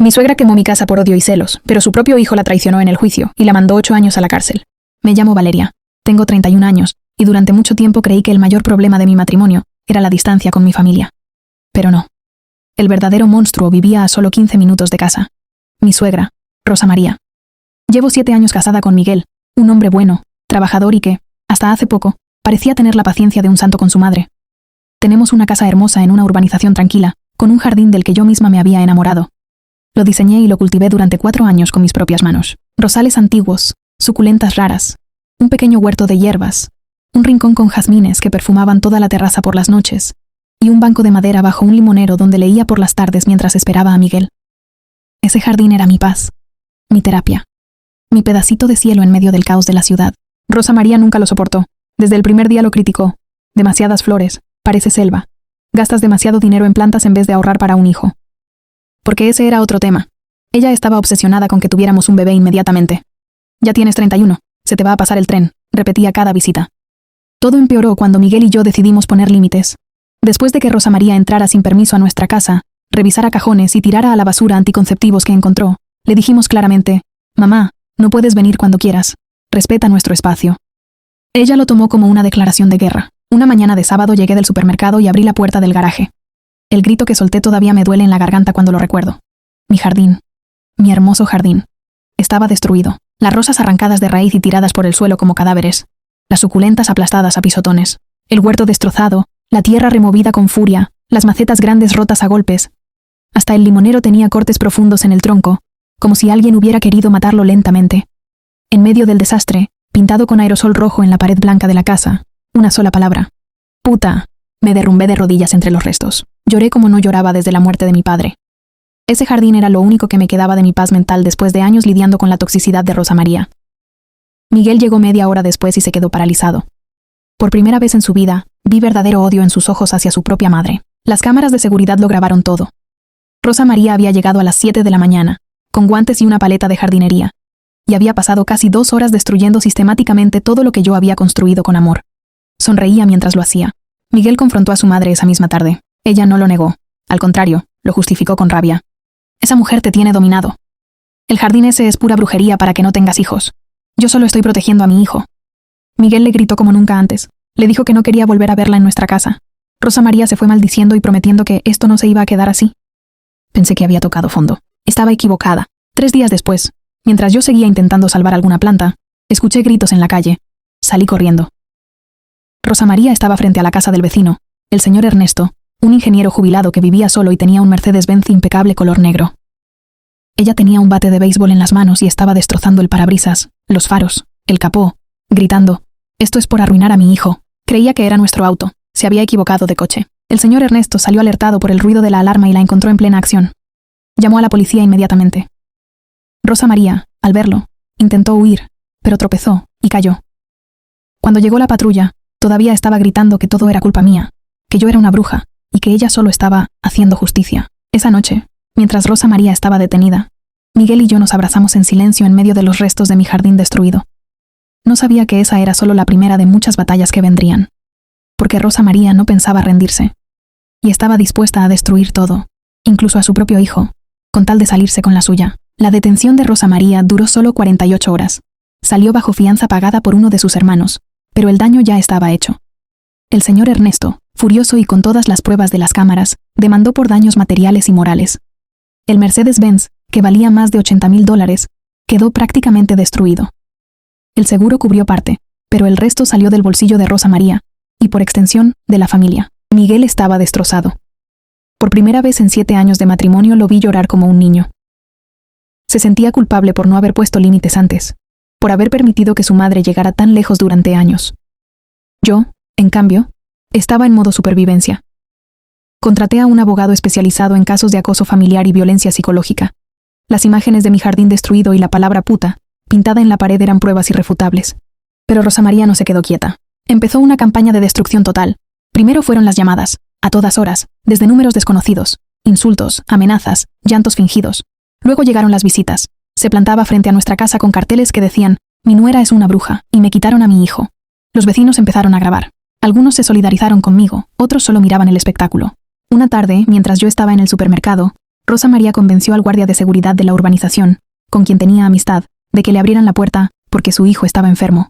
Mi suegra quemó mi casa por odio y celos, pero su propio hijo la traicionó en el juicio y la mandó 8 años a la cárcel. Me llamo Valeria, tengo 31 años, y durante mucho tiempo creí que el mayor problema de mi matrimonio era la distancia con mi familia. Pero no. El verdadero monstruo vivía a solo 15 minutos de casa. Mi suegra, Rosa María. Llevo 7 años casada con Miguel, un hombre bueno, trabajador y que, hasta hace poco, parecía tener la paciencia de un santo con su madre. Tenemos una casa hermosa en una urbanización tranquila, con un jardín del que yo misma me había enamorado. Lo diseñé y lo cultivé durante 4 años con mis propias manos. Rosales antiguos, suculentas raras, un pequeño huerto de hierbas, un rincón con jazmines que perfumaban toda la terraza por las noches, y un banco de madera bajo un limonero donde leía por las tardes mientras esperaba a Miguel. Ese jardín era mi paz, mi terapia, mi pedacito de cielo en medio del caos de la ciudad. Rosa María nunca lo soportó. Desde el primer día lo criticó. Demasiadas flores, parece selva. Gastas demasiado dinero en plantas en vez de ahorrar para un hijo. Porque ese era otro tema. Ella estaba obsesionada con que tuviéramos un bebé inmediatamente. Ya tienes 31, se te va a pasar el tren, repetía cada visita. Todo empeoró cuando Miguel y yo decidimos poner límites. Después de que Rosa María entrara sin permiso a nuestra casa, revisara cajones y tirara a la basura anticonceptivos que encontró, le dijimos claramente: «Mamá, no puedes venir cuando quieras. Respeta nuestro espacio». Ella lo tomó como una declaración de guerra. Una mañana de sábado llegué del supermercado y abrí la puerta del garaje. El grito que solté todavía me duele en la garganta cuando lo recuerdo. Mi jardín, mi hermoso jardín, estaba destruido. Las rosas arrancadas de raíz y tiradas por el suelo como cadáveres. Las suculentas aplastadas a pisotones. El huerto destrozado, la tierra removida con furia, las macetas grandes rotas a golpes. Hasta el limonero tenía cortes profundos en el tronco, como si alguien hubiera querido matarlo lentamente. En medio del desastre, pintado con aerosol rojo en la pared blanca de la casa, una sola palabra: «Puta». Me derrumbé de rodillas entre los restos. Lloré como no lloraba desde la muerte de mi padre. Ese jardín era lo único que me quedaba de mi paz mental después de años lidiando con la toxicidad de Rosa María. Miguel llegó media hora después y se quedó paralizado. Por primera vez en su vida, vi verdadero odio en sus ojos hacia su propia madre. Las cámaras de seguridad lo grabaron todo. Rosa María había llegado a las 7 de la mañana, con guantes y una paleta de jardinería, y había pasado casi 2 horas destruyendo sistemáticamente todo lo que yo había construido con amor. Sonreía mientras lo hacía. Miguel confrontó a su madre esa misma tarde. Ella no lo negó. Al contrario, lo justificó con rabia. «Esa mujer te tiene dominado. El jardín ese es pura brujería para que no tengas hijos. Yo solo estoy protegiendo a mi hijo». Miguel le gritó como nunca antes. Le dijo que no quería volver a verla en nuestra casa. Rosa María se fue maldiciendo y prometiendo que esto no se iba a quedar así. Pensé que había tocado fondo. Estaba equivocada. 3 días después, mientras yo seguía intentando salvar alguna planta, escuché gritos en la calle. Salí corriendo. Rosa María estaba frente a la casa del vecino, el señor Ernesto, un ingeniero jubilado que vivía solo y tenía un Mercedes-Benz impecable color negro. Ella tenía un bate de béisbol en las manos y estaba destrozando el parabrisas, los faros, el capó, gritando: «Esto es por arruinar a mi hijo». Creía que era nuestro auto. Se había equivocado de coche. El señor Ernesto salió alertado por el ruido de la alarma y la encontró en plena acción. Llamó a la policía inmediatamente. Rosa María, al verlo, intentó huir, pero tropezó y cayó. Cuando llegó la patrulla, todavía estaba gritando que todo era culpa mía, que yo era una bruja y que ella solo estaba haciendo justicia. Esa noche, mientras Rosa María estaba detenida, Miguel y yo nos abrazamos en silencio en medio de los restos de mi jardín destruido. No sabía que esa era solo la primera de muchas batallas que vendrían, porque Rosa María no pensaba rendirse, y estaba dispuesta a destruir todo, incluso a su propio hijo, con tal de salirse con la suya. La detención de Rosa María duró solo 48 horas. Salió bajo fianza pagada por uno de sus hermanos, pero el daño ya estaba hecho. El señor Ernesto, furioso y con todas las pruebas de las cámaras, demandó por daños materiales y morales. El Mercedes-Benz, que valía más de $80,000, quedó prácticamente destruido. El seguro cubrió parte, pero el resto salió del bolsillo de Rosa María, y por extensión, de la familia. Miguel estaba destrozado. Por primera vez en 7 años de matrimonio lo vi llorar como un niño. Se sentía culpable por no haber puesto límites antes, por haber permitido que su madre llegara tan lejos durante años. Yo, en cambio, estaba en modo supervivencia. Contraté a un abogado especializado en casos de acoso familiar y violencia psicológica. Las imágenes de mi jardín destruido y la palabra puta, pintada en la pared, eran pruebas irrefutables. Pero Rosa María no se quedó quieta. Empezó una campaña de destrucción total. Primero fueron las llamadas, a todas horas, desde números desconocidos, insultos, amenazas, llantos fingidos. Luego llegaron las visitas. Se plantaba frente a nuestra casa con carteles que decían: «Mi nuera es una bruja, y me quitaron a mi hijo». Los vecinos empezaron a grabar. Algunos se solidarizaron conmigo, otros solo miraban el espectáculo. Una tarde, mientras yo estaba en el supermercado, Rosa María convenció al guardia de seguridad de la urbanización, con quien tenía amistad, de que le abrieran la puerta, porque su hijo estaba enfermo.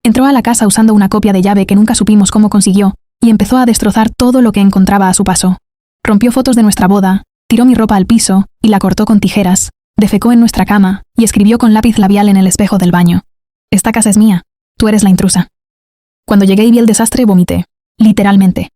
Entró a la casa usando una copia de llave que nunca supimos cómo consiguió, y empezó a destrozar todo lo que encontraba a su paso. Rompió fotos de nuestra boda, tiró mi ropa al piso y la cortó con tijeras, defecó en nuestra cama y escribió con lápiz labial en el espejo del baño: «Esta casa es mía, tú eres la intrusa». Cuando llegué y vi el desastre, vomité. Literalmente.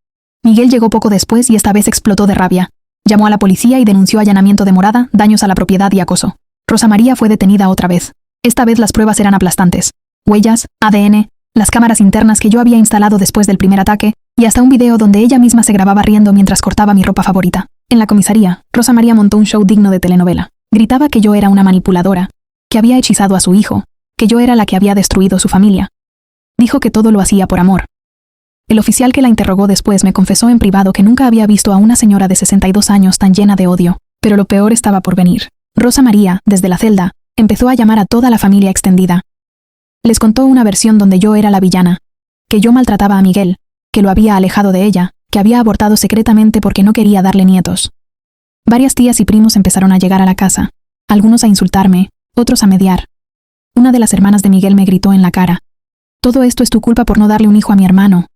Miguel llegó poco después y esta vez explotó de rabia. Llamó a la policía y denunció allanamiento de morada, daños a la propiedad y acoso. Rosa María fue detenida otra vez. Esta vez las pruebas eran aplastantes. Huellas, ADN, las cámaras internas que yo había instalado después del primer ataque, y hasta un video donde ella misma se grababa riendo mientras cortaba mi ropa favorita. En la comisaría, Rosa María montó un show digno de telenovela. Gritaba que yo era una manipuladora, que había hechizado a su hijo, que yo era la que había destruido su familia. Dijo que todo lo hacía por amor. El oficial que la interrogó después me confesó en privado que nunca había visto a una señora de 62 años tan llena de odio, pero lo peor estaba por venir. Rosa María, desde la celda, empezó a llamar a toda la familia extendida. Les contó una versión donde yo era la villana, que yo maltrataba a Miguel, que lo había alejado de ella, que había abortado secretamente porque no quería darle nietos. Varias tías y primos empezaron a llegar a la casa, algunos a insultarme, otros a mediar. Una de las hermanas de Miguel me gritó en la cara: «Todo esto es tu culpa por no darle un hijo a mi hermano».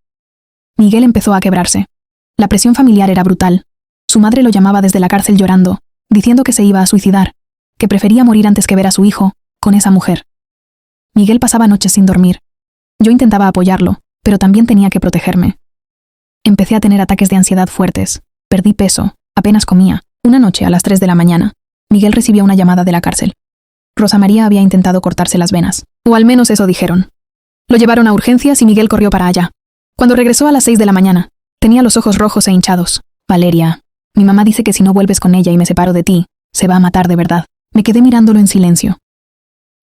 Miguel empezó a quebrarse. La presión familiar era brutal. Su madre lo llamaba desde la cárcel llorando, diciendo que se iba a suicidar, que prefería morir antes que ver a su hijo con esa mujer. Miguel pasaba noches sin dormir. Yo intentaba apoyarlo, pero también tenía que protegerme. Empecé a tener ataques de ansiedad fuertes. Perdí peso, apenas comía. Una noche a las 3 de la mañana, Miguel recibió una llamada de la cárcel. Rosa María había intentado cortarse las venas. O al menos eso dijeron. Lo llevaron a urgencias y Miguel corrió para allá. Cuando regresó a las 6 de la mañana, tenía los ojos rojos e hinchados. «Valeria, mi mamá dice que si no vuelves con ella y me separo de ti, se va a matar de verdad». Me quedé mirándolo en silencio.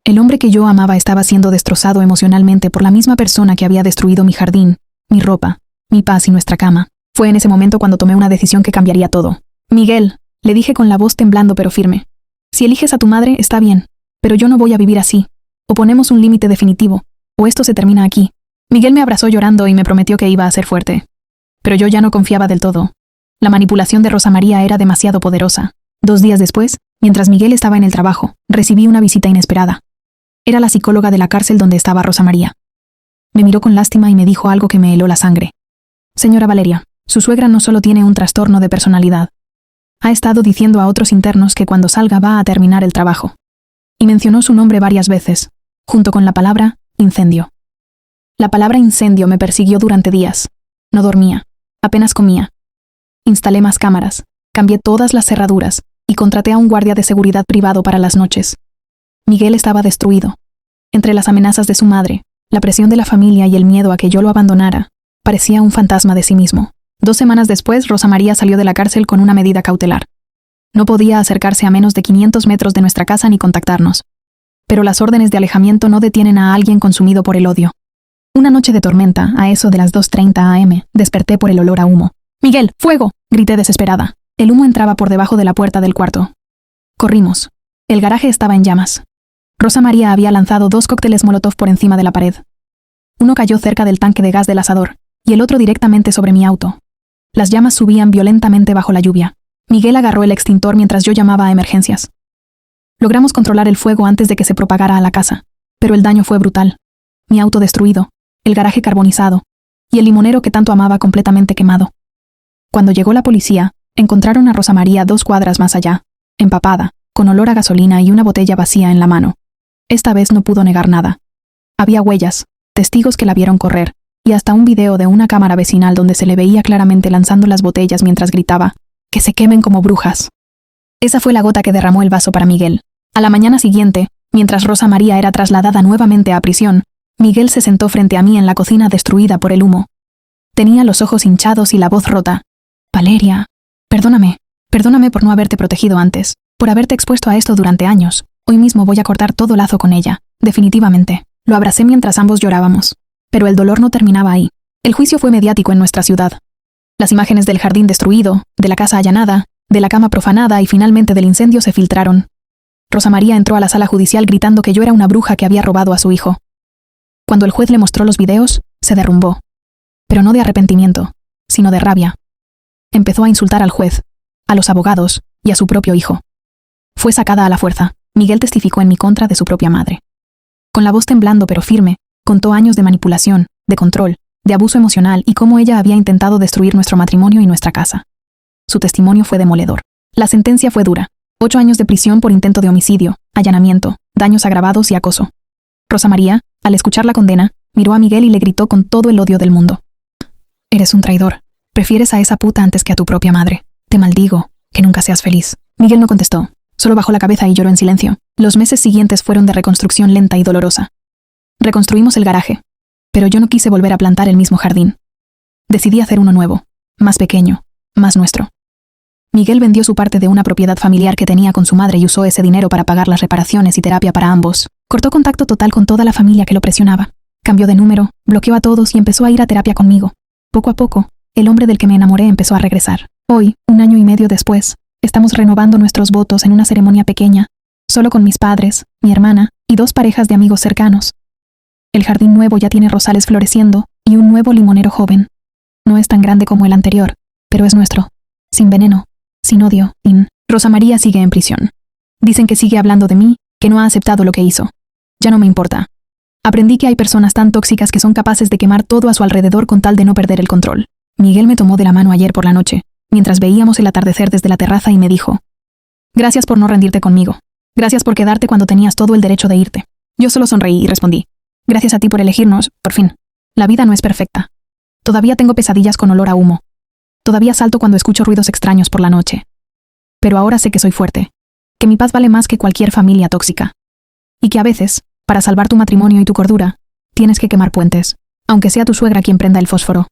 El hombre que yo amaba estaba siendo destrozado emocionalmente por la misma persona que había destruido mi jardín, mi ropa, mi paz y nuestra cama. Fue en ese momento cuando tomé una decisión que cambiaría todo. «Miguel», le dije con la voz temblando pero firme, «si eliges a tu madre, está bien, pero yo no voy a vivir así. O ponemos un límite definitivo, o esto se termina aquí». Miguel me abrazó llorando y me prometió que iba a ser fuerte. Pero yo ya no confiaba del todo. La manipulación de Rosa María era demasiado poderosa. 2 días después, mientras Miguel estaba en el trabajo, recibí una visita inesperada. Era la psicóloga de la cárcel donde estaba Rosa María. Me miró con lástima y me dijo algo que me heló la sangre. «Señora Valeria, su suegra no solo tiene un trastorno de personalidad. Ha estado diciendo a otros internos que cuando salga va a terminar el trabajo». Y mencionó su nombre varias veces, junto con la palabra incendio. La palabra incendio me persiguió durante días. No dormía, apenas comía. Instalé más cámaras, cambié todas las cerraduras y contraté a un guardia de seguridad privado para las noches. Miguel estaba destruido. Entre las amenazas de su madre, la presión de la familia y el miedo a que yo lo abandonara, parecía un fantasma de sí mismo. 2 semanas después, Rosa María salió de la cárcel con una medida cautelar. No podía acercarse a menos de 500 metros de nuestra casa ni contactarnos. Pero las órdenes de alejamiento no detienen a alguien consumido por el odio. Una noche de tormenta, a eso de las 2:30 am, desperté por el olor a humo. «¡Miguel, fuego!», grité desesperada. El humo entraba por debajo de la puerta del cuarto. Corrimos. El garaje estaba en llamas. Rosa María había lanzado 2 cócteles Molotov por encima de la pared. Uno cayó cerca del tanque de gas del asador, y el otro directamente sobre mi auto. Las llamas subían violentamente bajo la lluvia. Miguel agarró el extintor mientras yo llamaba a emergencias. Logramos controlar el fuego antes de que se propagara a la casa, pero el daño fue brutal. Mi auto destruido, el garaje carbonizado, y el limonero que tanto amaba completamente quemado. Cuando llegó la policía, encontraron a Rosa María 2 cuadras más allá, empapada, con olor a gasolina y una botella vacía en la mano. Esta vez no pudo negar nada. Había huellas, testigos que la vieron correr, y hasta un video de una cámara vecinal donde se le veía claramente lanzando las botellas mientras gritaba: «¡Que se quemen como brujas!». Esa fue la gota que derramó el vaso para Miguel. A la mañana siguiente, mientras Rosa María era trasladada nuevamente a prisión, Miguel se sentó frente a mí en la cocina destruida por el humo. Tenía los ojos hinchados y la voz rota. «Valeria, perdóname por no haberte protegido antes, por haberte expuesto a esto durante años. Hoy mismo voy a cortar todo lazo con ella, definitivamente». Lo abracé mientras ambos llorábamos. Pero el dolor no terminaba ahí. El juicio fue mediático en nuestra ciudad. Las imágenes del jardín destruido, de la casa allanada, de la cama profanada y finalmente del incendio se filtraron. Rosa María entró a la sala judicial gritando que yo era una bruja que había robado a su hijo. Cuando el juez le mostró los videos, se derrumbó. Pero no de arrepentimiento, sino de rabia. Empezó a insultar al juez, a los abogados, y a su propio hijo. Fue sacada a la fuerza. Miguel testificó en mi contra de su propia madre. Con la voz temblando pero firme, contó años de manipulación, de control, de abuso emocional y cómo ella había intentado destruir nuestro matrimonio y nuestra casa. Su testimonio fue demoledor. La sentencia fue dura. 8 años de prisión por intento de homicidio, allanamiento, daños agravados y acoso. Rosa María, al escuchar la condena, miró a Miguel y le gritó con todo el odio del mundo: «Eres un traidor. Prefieres a esa puta antes que a tu propia madre. Te maldigo, que nunca seas feliz». Miguel no contestó, solo bajó la cabeza y lloró en silencio. Los meses siguientes fueron de reconstrucción lenta y dolorosa. Reconstruimos el garaje, pero yo no quise volver a plantar el mismo jardín. Decidí hacer uno nuevo, más pequeño, más nuestro. Miguel vendió su parte de una propiedad familiar que tenía con su madre y usó ese dinero para pagar las reparaciones y terapia para ambos. Cortó contacto total con toda la familia que lo presionaba. Cambió de número, bloqueó a todos y empezó a ir a terapia conmigo. Poco a poco, el hombre del que me enamoré empezó a regresar. Hoy, 1 año y medio después, estamos renovando nuestros votos en una ceremonia pequeña, solo con mis padres, mi hermana y 2 parejas de amigos cercanos. El jardín nuevo ya tiene rosales floreciendo y un nuevo limonero joven. No es tan grande como el anterior, pero es nuestro. Sin veneno, sin odio, sin... Rosa María sigue en prisión. Dicen que sigue hablando de mí, que no ha aceptado lo que hizo. Ya no me importa. Aprendí que hay personas tan tóxicas que son capaces de quemar todo a su alrededor con tal de no perder el control. Miguel me tomó de la mano ayer por la noche, mientras veíamos el atardecer desde la terraza y me dijo: «Gracias por no rendirte conmigo. Gracias por quedarte cuando tenías todo el derecho de irte». Yo solo sonreí y respondí: «Gracias a ti por elegirnos, por fin. La vida no es perfecta. Todavía tengo pesadillas con olor a humo. Todavía salto cuando escucho ruidos extraños por la noche. Pero ahora sé que soy fuerte, que mi paz vale más que cualquier familia tóxica. Y que a veces, para salvar tu matrimonio y tu cordura, tienes que quemar puentes, aunque sea tu suegra quien prenda el fósforo».